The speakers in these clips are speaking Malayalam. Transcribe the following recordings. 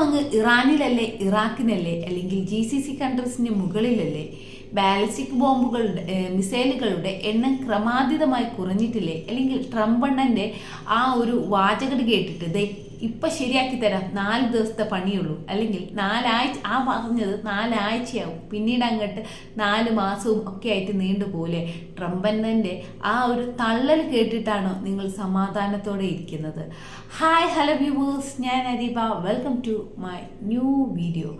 അങ്ങ് ഇറാനിലല്ലേ, ഇറാഖിനല്ലേ, അല്ലെങ്കിൽ GCC കൺട്രീസിന് മുകളിലല്ലേ? ബാലിസ്റ്റിക് ബോംബുകളുടെ മിസൈലുകളുടെ എണ്ണം ക്രമാതീതമായി കുറഞ്ഞിട്ടില്ലേ? അല്ലെങ്കിൽ ട്രംപ് അണ്ണൻ്റെ ആ ഒരു വാചകടി കേട്ടിട്ട് ഇപ്പം ശരിയാക്കി തരാം, 4 ദിവസത്തെ പണിയുള്ളൂ, അല്ലെങ്കിൽ 4 ആഴ്ച, ആ പറഞ്ഞത് 4 ആഴ്ചയാവും, പിന്നീട് അങ്ങോട്ട് 4 മാസവും ഒക്കെ ആയിട്ട് നീണ്ടുപോലെ ട്രംപ് അണ്ണൻ്റെ ആ ഒരു തള്ളൽ കേട്ടിട്ടാണോ നിങ്ങൾ സമാധാനത്തോടെ ഇരിക്കുന്നത്? ഹായ്, ഹലോ വ്യൂവേഴ്സ്, ഞാൻ Areeba, welcome to my new video.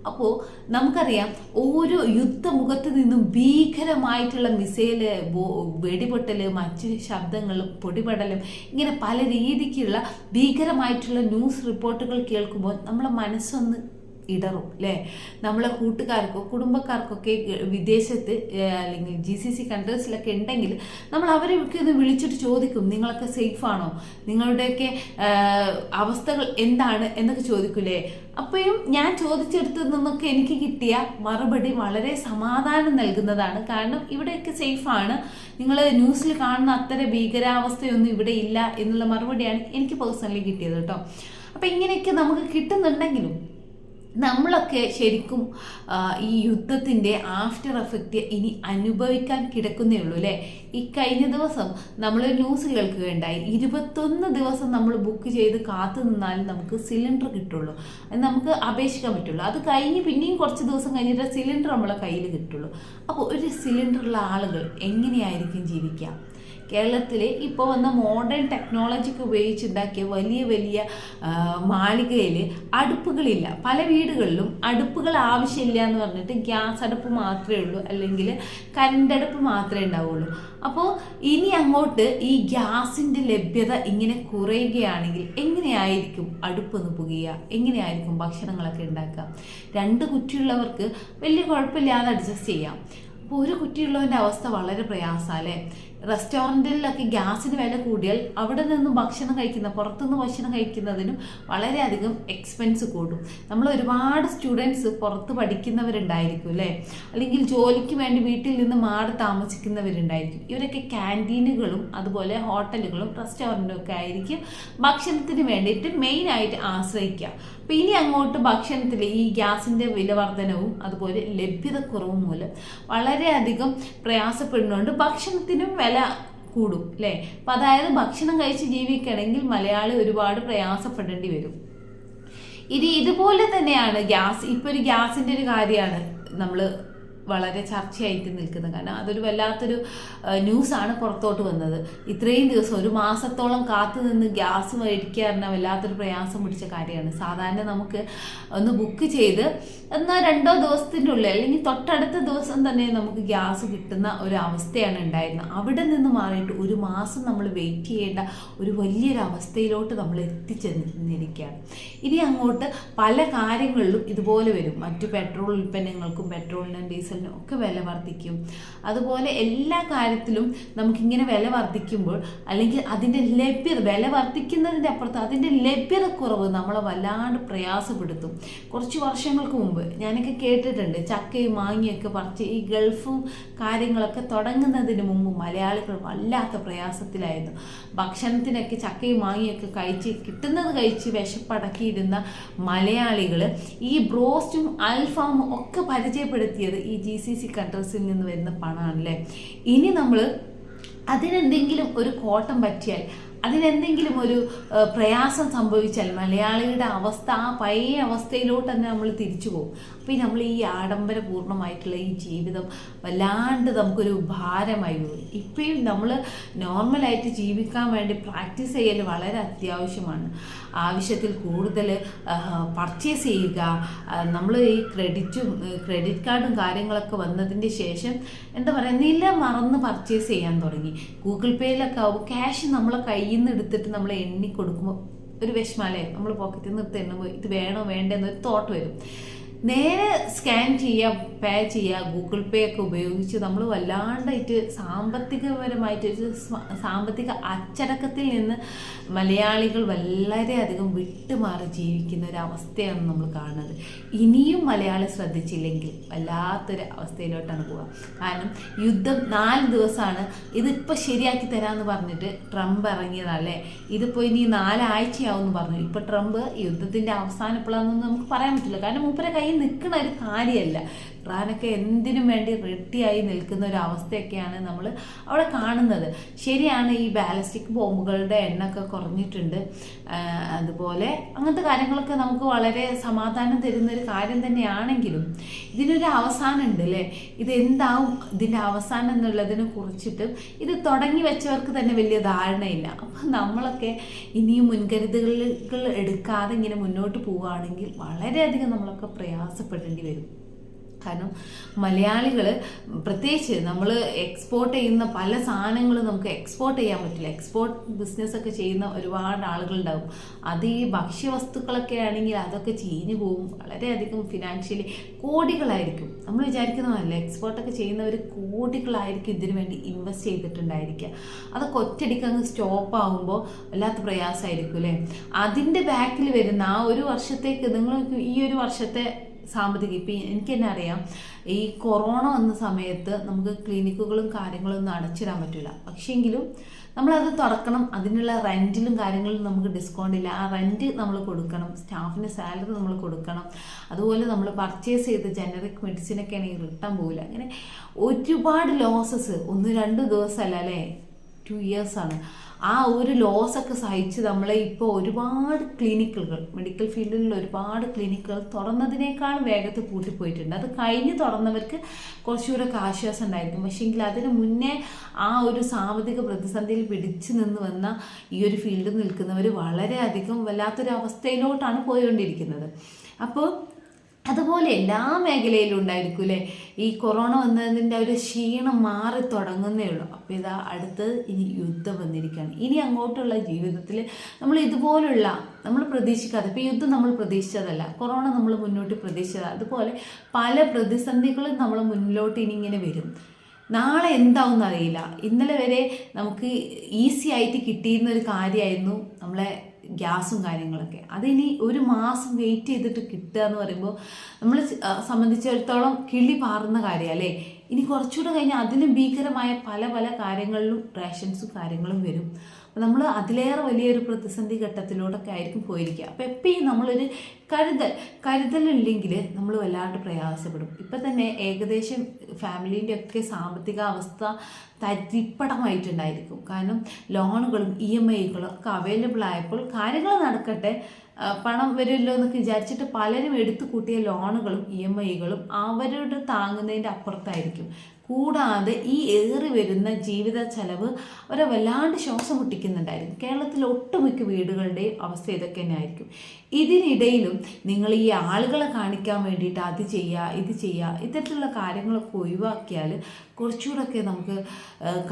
അപ്പോൾ നമുക്കറിയാം, ഓരോ യുദ്ധമുഖത്ത് നിന്നും ഭീകരമായിട്ടുള്ള മിസൈല്, വെടിപൊട്ടൽ, മറ്റ് ശബ്ദങ്ങളും പൊടിപടലും, ഇങ്ങനെ പല രീതിക്കുള്ള ഭീകരമായിട്ടുള്ള ന്യൂസ് റിപ്പോർട്ടുകൾ കേൾക്കുമ്പോൾ നമ്മളെ മനസ്സൊന്ന് ഇടറും അല്ലേ? നമ്മളെ കൂട്ടുകാർക്കോ കുടുംബക്കാർക്കൊക്കെ വിദേശത്ത് അല്ലെങ്കിൽ GCC കൺട്രീസിലൊക്കെ ഉണ്ടെങ്കിൽ നമ്മൾ അവരെയൊക്കെ ഒന്ന് വിളിച്ചിട്ട് ചോദിക്കും, നിങ്ങളൊക്കെ സേഫാണോ, നിങ്ങളുടെയൊക്കെ അവസ്ഥകൾ എന്താണ് എന്നൊക്കെ ചോദിക്കൂലേ? അപ്പോഴും ഞാൻ ചോദിച്ചെടുത്തു നിന്നൊക്കെ എനിക്ക് കിട്ടിയ മറുപടി വളരെ സമാധാനം നൽകുന്നതാണ്. കാരണം ഇവിടെയൊക്കെ സേഫാണ്, നിങ്ങൾ ന്യൂസിൽ കാണുന്ന അത്ര ഭീകരാവസ്ഥയൊന്നും ഇവിടെ ഇല്ല എന്നുള്ള മറുപടിയാണ് എനിക്ക് പേഴ്സണലി കിട്ടിയത് കേട്ടോ. അപ്പം ഇങ്ങനെയൊക്കെ നമുക്ക് കിട്ടുന്നുണ്ടെങ്കിലും നമ്മളൊക്കെ ശരിക്കും ഈ യുദ്ധത്തിൻ്റെ ആഫ്റ്റർ എഫക്റ്റ് ഇനി അനുഭവിക്കാൻ കിടക്കുന്നേ ഉള്ളൂ അല്ലേ? ഈ കഴിഞ്ഞ ദിവസം നമ്മൾ ന്യൂസ് കേൾക്കുകയുണ്ടായി, 21 ദിവസം നമ്മൾ ബുക്ക് ചെയ്ത് കാത്തു നിന്നാലും നമുക്ക് സിലിണ്ടർ കിട്ടുള്ളൂ, അത് നമുക്ക് അപേക്ഷിക്കാൻ പറ്റുള്ളൂ. അത് കഴിഞ്ഞ് പിന്നെയും കുറച്ച് ദിവസം കഴിഞ്ഞിട്ട് സിലിണ്ടർ നമ്മളെ കയ്യിൽ കിട്ടുള്ളൂ. അപ്പോൾ ഒരു സിലിണ്ടറുള്ള ആളുകൾ എങ്ങനെയായിരിക്കും ജീവിക്കുക? കേരളത്തിൽ ഇപ്പോൾ വന്ന മോഡേൺ ടെക്നോളജിക്ക് ഉപയോഗിച്ചുണ്ടാക്കിയ വലിയ വലിയ മാളികയിൽ അടുപ്പുകളില്ല. പല വീടുകളിലും അടുപ്പുകൾ ആവശ്യമില്ല എന്ന് പറഞ്ഞിട്ട് ഗ്യാസ് അടുപ്പ് മാത്രമേ ഉള്ളൂ, അല്ലെങ്കിൽ കരണ്ടടുപ്പ് മാത്രമേ ഉണ്ടാവുള്ളൂ. അപ്പോൾ ഇനി അങ്ങോട്ട് ഈ ഗ്യാസിൻ്റെ ലഭ്യത ഇങ്ങനെ കുറയുകയാണെങ്കിൽ എങ്ങനെയായിരിക്കും അടുപ്പൊന്ന് പുകയുക? എങ്ങനെയായിരിക്കും ഭക്ഷണങ്ങളൊക്കെ ഉണ്ടാക്കുക? 2 കുറ്റിയുള്ളവർക്ക് വലിയ കുഴപ്പമില്ലാതെ അഡ്ജസ്റ്റ് ചെയ്യാം. അപ്പോൾ ഒരു കുറ്റിയുള്ളവൻ്റെ അവസ്ഥ വളരെ പ്രയാസമല്ലേ? റെസ്റ്റോറൻറ്റിലൊക്കെ ഗ്യാസിന് വില കൂടിയാൽ അവിടെ നിന്ന് ഭക്ഷണം കഴിക്കുന്ന, പുറത്തുനിന്ന് ഭക്ഷണം കഴിക്കുന്നതിനും വളരെയധികം എക്സ്പെൻസ് കൂടും. നമ്മൾ ഒരുപാട് സ്റ്റുഡൻസ് പുറത്ത് പഠിക്കുന്നവരുണ്ടായിരിക്കും അല്ലേ? അല്ലെങ്കിൽ ജോലിക്ക് വേണ്ടി വീട്ടിൽ നിന്ന് മാറി താമസിക്കുന്നവരുണ്ടായിരിക്കും. ഇവരൊക്കെ ക്യാൻറ്റീനുകളും അതുപോലെ ഹോട്ടലുകളും റെസ്റ്റോറൻറ്റും ഒക്കെ ആയിരിക്കും ഭക്ഷണത്തിന് വേണ്ടിയിട്ട് മെയിനായിട്ട് ആശ്രയിക്കുക. അപ്പോൾ ഇനി അങ്ങോട്ട് ഭക്ഷണത്തിൽ ഈ ഗ്യാസിൻ്റെ വില വർധനവും അതുപോലെ ലഭ്യതക്കുറവും മൂലം വളരെയധികം പ്രയാസപ്പെടുന്നതുകൊണ്ട് ഭക്ഷണത്തിനും വില കൂടും അല്ലേ? അപ്പം അതായത് ഭക്ഷണം കഴിച്ച് ജീവിക്കണമെങ്കിൽ മലയാളി ഒരുപാട് പ്രയാസപ്പെടേണ്ടി വരും. ഇതുപോലെ തന്നെയാണ് ഗ്യാസ്. ഇപ്പോൾ ഒരു ഗ്യാസിൻ്റെ ഒരു കാര്യമാണ് നമ്മൾ വളരെ ചർച്ചയായിട്ട് നിൽക്കുന്നത്. കാരണം അതൊരു വല്ലാത്തൊരു ന്യൂസാണ് പുറത്തോട്ട് വന്നത്. ഇത്രയും ദിവസം, 1 മാസത്തോളം കാത്തു നിന്ന് ഗ്യാസ് മേടിക്കുക പറഞ്ഞാൽ വല്ലാത്തൊരു പ്രയാസം പിടിച്ച കാര്യമാണ്. സാധാരണ നമുക്ക് ഒന്ന് ബുക്ക് ചെയ്ത് 1-2 ദിവസത്തിൻ്റെ ഉള്ളിൽ അല്ലെങ്കിൽ തൊട്ടടുത്ത ദിവസം തന്നെ നമുക്ക് ഗ്യാസ് കിട്ടുന്ന ഒരു അവസ്ഥയാണ് ഉണ്ടായിരുന്നത്. അവിടെ നിന്ന് മാറിയിട്ട് 1 മാസം നമ്മൾ വെയിറ്റ് ചെയ്യേണ്ട ഒരു വലിയൊരു അവസ്ഥയിലോട്ട് നമ്മൾ എത്തിച്ചെന്നിരിക്കുകയാണ്. ഇനി അങ്ങോട്ട് പല കാര്യങ്ങളിലും ഇതുപോലെ വരും. മറ്റു പെട്രോൾ ഉൽപ്പന്നങ്ങൾക്കും പെട്രോളിനും ഡീസൽ ഒക്കെ വില വർദ്ധിക്കും. അതുപോലെ എല്ലാ കാര്യത്തിലും നമുക്കിങ്ങനെ വില വർദ്ധിക്കുമ്പോൾ, അല്ലെങ്കിൽ അതിൻ്റെ ലഭ്യത, വില വർദ്ധിക്കുന്നതിൻ്റെ അപ്പുറത്ത് അതിൻ്റെ ലഭ്യത കുറവ് നമ്മളെ വല്ലാണ്ട് പ്രയാസപ്പെടുത്തും. കുറച്ച് വർഷങ്ങൾക്ക് മുമ്പ് ഞാനൊക്കെ കേട്ടിട്ടുണ്ട്, ചക്കയും മാങ്ങയൊക്കെ പറിച്ച് ഈ ഗൾഫും കാര്യങ്ങളൊക്കെ തുടങ്ങുന്നതിന് മുമ്പ് മലയാളികൾ വല്ലാത്ത പ്രയാസത്തിലായിരുന്നു. ഭക്ഷണത്തിനൊക്കെ ചക്കയും മാങ്ങയൊക്കെ കിട്ടുന്നത് കഴിച്ച് വിശപ്പടക്കിയിരുന്ന മലയാളികൾ ഈ ബ്രോസ്റ്റും അൽഫാമും ഒക്കെ പരിചയപ്പെടുത്തിയത് ഈ GCC കൺട്രീസിൽ നിന്ന് വരുന്ന പണമാണല്ലേ? ഇനി നമ്മൾ അതിനെന്തെങ്കിലും ഒരു കോട്ടം പറ്റിയാൽ, അതിനെന്തെങ്കിലും ഒരു പ്രയാസം സംഭവിച്ചാൽ മലയാളിയുടെ അവസ്ഥ ആ പഴയ അവസ്ഥയിലോട്ട് തന്നെ നമ്മൾ തിരിച്ചു പോകും. അപ്പോൾ നമ്മൾ ഈ ആഡംബരപൂർണ്ണമായിട്ടുള്ള ഈ ജീവിതം വല്ലാണ്ട് നമുക്കൊരു ഭാരമായി പോകും. ഇപ്പോഴും നമ്മൾ നോർമലായിട്ട് ജീവിക്കാൻ വേണ്ടി പ്രാക്ടീസ് ചെയ്യൽ വളരെ അത്യാവശ്യമാണ്. ആവശ്യത്തിൽ കൂടുതൽ പർച്ചേസ് ചെയ്യുക. നമ്മൾ ഈ ക്രെഡിറ്റ് കാർഡും കാര്യങ്ങളൊക്കെ വന്നതിൻ്റെ ശേഷം എന്താ പറയുക, നില മറന്ന് പർച്ചേസ് ചെയ്യാൻ തുടങ്ങി. ഗൂഗിൾ പേയിലൊക്കെ ആവും ക്യാഷ് നമ്മളെ കയ്യിൽ നിന്ന് എടുത്തിട്ട് നമ്മൾ എണ്ണി കൊടുക്കുമ്പോൾ ഒരു വിഷമല്ലേ? നമ്മൾ പോക്കറ്റിൽ നിന്ന് എടുത്ത് എണ്ണുമ്പോൾ ഇത് വേണോ വേണ്ടെന്നൊരു തോട്ട് വരും. നേരെ സ്കാൻ ചെയ്യുക, പേ ചെയ്യുക, ഗൂഗിൾ പേ ഒക്കെ ഉപയോഗിച്ച് നമ്മൾ വല്ലാണ്ടായിട്ട് സാമ്പത്തികപരമായിട്ട് സാമ്പത്തിക അച്ചടക്കത്തിൽ നിന്ന് മലയാളികൾ വളരെയധികം വിട്ടുമാറി ജീവിക്കുന്ന ഒരു അവസ്ഥയാണ് നമ്മൾ കാണുന്നത്. ഇനിയും മലയാളി ശ്രദ്ധിച്ചില്ലെങ്കിൽ വല്ലാത്തൊരു അവസ്ഥയിലോട്ടാണ് പോവുക. കാരണം യുദ്ധം 4 ദിവസമാണ്, ഇതിപ്പോൾ ശരിയാക്കി തരാമെന്ന് പറഞ്ഞിട്ട് ട്രംപ് ഇറങ്ങിയതല്ലേ. ഇതിപ്പോൾ ഇനി 4 ആഴ്ചയാവും എന്ന് പറഞ്ഞു. ഇപ്പോൾ ട്രംപ് യുദ്ധത്തിൻ്റെ അവസാനം എപ്പോഴാണെന്നൊന്നും നമുക്ക് പറയാൻ പറ്റില്ല. കാരണം മൂപ്പരെ കയ്യിൽ നിൽക്കുന്ന ഒരു കാര്യമല്ല. ഇറാനൊക്കെ എന്തിനും വേണ്ടി റെഡിയായി നിൽക്കുന്ന ഒരു അവസ്ഥയൊക്കെയാണ് നമ്മൾ അവിടെ കാണുന്നത്. ശരിയാണ്, ഈ ബാലിസ്റ്റിക് ബോംബുകളുടെ എണ്ണമൊക്കെ കുറഞ്ഞിട്ടുണ്ട്. അതുപോലെ അങ്ങനത്തെ കാര്യങ്ങളൊക്കെ നമുക്ക് വളരെ സമാധാനം തരുന്നൊരു കാര്യം തന്നെയാണെങ്കിലും ഇതിനൊരു അവസാനം ഉണ്ട് അല്ലേ. ഇതെന്താവും ഇതിൻ്റെ അവസാനം എന്നുള്ളതിനെ കുറിച്ചിട്ട് ഇത് തുടങ്ങി വെച്ചവർക്ക് തന്നെ വലിയ ധാരണയില്ല. അപ്പം നമ്മളൊക്കെ ഇനിയും മുൻകരുതലുകൾ എടുക്കാതെ ഇങ്ങനെ മുന്നോട്ട് പോവുകയാണെങ്കിൽ വളരെയധികം നമ്മളൊക്കെ പ്രയാസപ്പെടേണ്ടി വരും. കാരണം മലയാളികൾ പ്രത്യേകിച്ച് നമ്മൾ എക്സ്പോർട്ട് ചെയ്യുന്ന പല സാധനങ്ങളും നമുക്ക് എക്സ്പോർട്ട് ചെയ്യാൻ പറ്റില്ല. എക്സ്പോർട്ട് ബിസിനസ്സൊക്കെ ചെയ്യുന്ന ഒരുപാട് ആളുകളുണ്ടാവും. അത് ഈ ഭക്ഷ്യവസ്തുക്കളൊക്കെ ആണെങ്കിൽ അതൊക്കെ ചീഞ്ഞു പോകും. വളരെയധികം ഫിനാൻഷ്യലി കോടികളായിരിക്കും. നമ്മൾ വിചാരിക്കുന്നതല്ല, എക്സ്പോർട്ടൊക്കെ ചെയ്യുന്നവർ കോടികളായിരിക്കും ഇതിനു വേണ്ടി ഇൻവെസ്റ്റ് ചെയ്തിട്ടുണ്ടായിരിക്കുക. അതൊക്കെ ഒറ്റയടിക്ക് അങ്ങ് സ്റ്റോപ്പ് ആകുമ്പോൾ വല്ലാത്ത പ്രയാസമായിരിക്കും അല്ലേ. അതിൻ്റെ ബാക്കിൽ വരുന്ന ആ ഒരു വർഷത്തേക്ക് നിങ്ങൾ ഈ ഒരു വർഷത്തെ സാമ്പത്തികം ഇപ്പം എനിക്ക് തന്നെ അറിയാം, ഈ കൊറോണ വന്ന സമയത്ത് നമുക്ക് ക്ലിനിക്കുകളും കാര്യങ്ങളും ഒന്നും അടച്ചിടാൻ പറ്റില്ല. പക്ഷേങ്കിലും നമ്മളത് തുറക്കണം. അതിനുള്ള റെൻറ്റിലും കാര്യങ്ങളിലും നമുക്ക് ഡിസ്കൗണ്ട് ഇല്ല. ആ റെൻറ്റ് നമ്മൾ കൊടുക്കണം, സ്റ്റാഫിന് സാലറി നമ്മൾ കൊടുക്കണം. അതുപോലെ നമ്മൾ പർച്ചേസ് ചെയ്ത് ജനറിക് മെഡിസിനൊക്കെ ആണെങ്കിൽ റിട്ടേൺ പോകില്ല. അങ്ങനെ ഒരുപാട് ലോസസ് 1-2 ദിവസമല്ല അല്ലേ, 2 ഇയേഴ്സാണ്. ആ ഒരു ലോസൊക്കെ സഹിച്ച് നമ്മളെ ഇപ്പോൾ ഒരുപാട് ക്ലിനിക്കുകൾ, മെഡിക്കൽ ഫീൽഡിലുള്ള ഒരുപാട് ക്ലിനിക്കുകൾ തുറന്നതിനേക്കാൾ വേഗത്തിൽ പൂട്ടിപ്പോയിട്ടുണ്ട്. അത് കഴിഞ്ഞ് തുറന്നവർക്ക് കുറച്ചുകൂടെ ആശ്വാസം ഉണ്ടായിരിക്കും. പക്ഷേങ്കിൽ അതിന് മുന്നേ ആ ഒരു സാമ്പത്തിക പ്രതിസന്ധിയിൽ പിടിച്ചു നിന്ന് വന്ന ഈ ഒരു ഫീൽഡിൽ നിൽക്കുന്നവർ വളരെയധികം വല്ലാത്തൊരു അവസ്ഥയിലോട്ടാണ് പോയിക്കൊണ്ടിരിക്കുന്നത്. അപ്പോൾ അതുപോലെ എല്ലാ മേഖലയിലും ഉണ്ടായിരിക്കും അല്ലേ. ഈ കൊറോണ വന്നതിൻ്റെ ഒരു ക്ഷീണം മാറി തുടങ്ങുന്നേ ഉള്ളൂ. അപ്പോൾ ഇതാ അടുത്ത് ഇനി യുദ്ധം വന്നിരിക്കുകയാണ്. ഇനി അങ്ങോട്ടുള്ള ജീവിതത്തിൽ നമ്മൾ ഇതുപോലുള്ള നമ്മൾ പ്രതീക്ഷിക്കാതെ, ഇപ്പോൾ യുദ്ധം നമ്മൾ പ്രതീക്ഷിച്ചതല്ല, കൊറോണ നമ്മൾ മുന്നോട്ട് പ്രതീക്ഷിച്ചത്, അതുപോലെ പല പ്രതിസന്ധികളും നമ്മൾ മുന്നിലോട്ട് ഇനി ഇങ്ങനെ വരും. നാളെ എന്താവും അറിയില്ല. ഇന്നലെ വരെ നമുക്ക് ഈസി ആയിട്ട് കിട്ടിയിരുന്ന ഒരു കാര്യമായിരുന്നു നമ്മളെ ഗ്യാസും കാര്യങ്ങളൊക്കെ. അതിനി 1 മാസം വെയിറ്റ് ചെയ്തിട്ട് കിട്ടുക എന്ന് പറയുമ്പോൾ നമ്മൾ സംബന്ധിച്ചിടത്തോളം കിളി പാറുന്ന കാര്യമാണ് അല്ലേ. ഇനി കുറച്ചുകൂടെ കഴിഞ്ഞാൽ അതിലും ഭീകരമായ പല പല കാര്യങ്ങളിലും റേഷൻസും കാര്യങ്ങളും വരും. അപ്പോൾ നമ്മൾ അതിലേറെ വലിയൊരു പ്രതിസന്ധി ഘട്ടത്തിലൂടെയൊക്കെ ആയിരിക്കും പോയിരിക്കുക. അപ്പോൾ എപ്പോഴും നമ്മളൊരു കരുതലില്ലെങ്കിൽ നമ്മൾ വല്ലാണ്ട് പ്രയാസപ്പെടും. ഇപ്പം തന്നെ ഏകദേശം ഫാമിലീൻ്റെ ഒക്കെ സാമ്പത്തിക അവസ്ഥ തരിപ്പടമായിട്ടുണ്ടായിരിക്കും. കാരണം ലോണുകളും EMIകളും ഒക്കെ അവൈലബിൾ ആയപ്പോൾ കാര്യങ്ങൾ നടക്കട്ടെ, പണം വരുമല്ലോ എന്നൊക്കെ വിചാരിച്ചിട്ട് പലരും എടുത്തു കൂട്ടിയ ലോണുകളും EMIകളും അവരുടെ താങ്ങുന്നതിൻ്റെ അപ്പുറത്തായിരിക്കും. കൂടാതെ ഈ ഏറി വരുന്ന ജീവിത ചെലവ് അവരെ വല്ലാണ്ട് ശ്വാസം മുട്ടിക്കുന്നുണ്ടായിരിക്കും. കേരളത്തിലെ ഒട്ടുമിക്ക വീടുകളുടെയും അവസ്ഥ ഇതൊക്കെ തന്നെ ആയിരിക്കും. ഇതിനിടയിലും നിങ്ങൾ ഈ ആളുകളെ കാണിക്കാൻ വേണ്ടിയിട്ട് അത് ചെയ്യുക ഇത് ചെയ്യുക ഇത്തരത്തിലുള്ള കാര്യങ്ങളൊക്കെ ഒഴിവാക്കിയാൽ കുറച്ചുകൂടെയൊക്കെ നമുക്ക്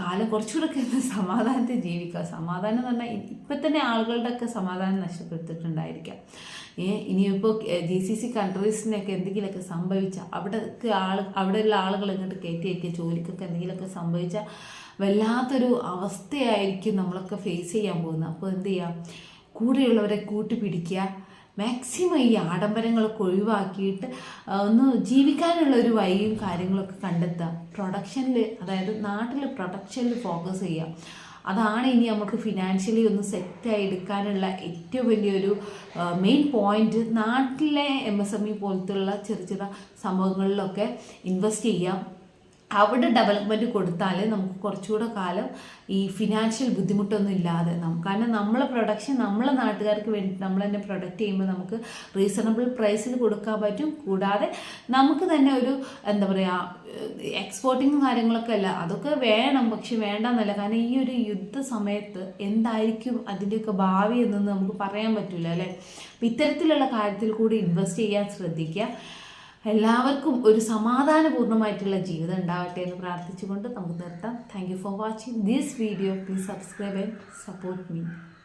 കാലം കുറച്ചുകൂടെയൊക്കെ സമാധാനത്തിൽ ജീവിക്കുക. സമാധാനം എന്ന് പറഞ്ഞാൽ ഇപ്പം തന്നെ ആളുകളുടെയൊക്കെ സമാധാനം നഷ്ടപ്പെടുത്തിയിട്ടുണ്ടായിരിക്കാം. ഇനിയിപ്പോൾ GCC കൺട്രീസിനൊക്കെ എന്തെങ്കിലുമൊക്കെ സംഭവിച്ചാൽ അവിടെയുള്ള ആളുകൾ ഇങ്ങോട്ട് കയറ്റിയൊക്കെ ജോലിക്കൊക്കെ എന്തെങ്കിലുമൊക്കെ സംഭവിച്ചാൽ വല്ലാത്തൊരു അവസ്ഥയായിരിക്കും നമ്മളൊക്കെ ഫേസ് ചെയ്യാൻ പോകുന്നത്. അപ്പോൾ എന്ത് ചെയ്യാം, കൂടെയുള്ളവരെ കൂട്ടിപ്പിടിക്കുക, മാക്സിമം ഈ ആഡംബരങ്ങളൊക്കെ ഒഴിവാക്കിയിട്ട് ഒന്ന് ജീവിക്കാനുള്ള ഒരു വഴിയും കാര്യങ്ങളൊക്കെ കണ്ടെത്തുക. പ്രൊഡക്ഷനിൽ, അതായത് നാട്ടിൽ പ്രൊഡക്ഷനിൽ ഫോക്കസ് ചെയ്യുക. അതാണ് ഇനി നമുക്ക് ഫിനാൻഷ്യലി ഒന്ന് സെറ്റായി എടുക്കാനുള്ള ഏറ്റവും വലിയൊരു മെയിൻ പോയിന്റ്. നാട്ടിലെ MSME പോലത്തുള്ള ചെറിയ ചെറിയ സംഭവങ്ങളിലൊക്കെ ഇൻവെസ്റ്റ് ചെയ്യാം. അവിടെ ഡെവലപ്മെൻറ്റ് കൊടുത്താൽ നമുക്ക് കുറച്ചുകൂടെ കാലം ഈ ഫിനാൻഷ്യൽ ബുദ്ധിമുട്ടൊന്നും ഇല്ലാതെ കാരണം നമ്മളെ പ്രൊഡക്ഷൻ നമ്മളെ നാട്ടുകാർക്ക് വേണ്ടി നമ്മൾ തന്നെ പ്രൊഡക്റ്റ് ചെയ്യുമ്പോൾ നമുക്ക് റീസണബിൾ പ്രൈസിൽ കൊടുക്കാൻ പറ്റും. കൂടാതെ നമുക്ക് തന്നെ ഒരു എന്താ പറയുക, എക്സ്പോർട്ടിങ്ങും കാര്യങ്ങളൊക്കെ അല്ല, അതൊക്കെ വേണം. പക്ഷെ വേണ്ടെന്നല്ല, കാരണം ഈ ഒരു യുദ്ധ സമയത്ത് എന്തായിരിക്കും അതിൻ്റെയൊക്കെ ഭാവി എന്നൊന്നും നമുക്ക് പറയാൻ പറ്റില്ല അല്ലേ. അപ്പം ഇത്തരത്തിലുള്ള കാര്യത്തിൽ കൂടി ഇൻവെസ്റ്റ് ചെയ്യാൻ ശ്രദ്ധിക്കുക. എല്ലാവർക്കും ഒരു സമാധാനപൂർണ്ണമായിട്ടുള്ള ജീവിതം ഉണ്ടാവട്ടെ എന്ന് പ്രാർത്ഥിച്ചുകൊണ്ട് നമുക്ക് നിർത്താം. Thank you for watching this video. Please subscribe and support me.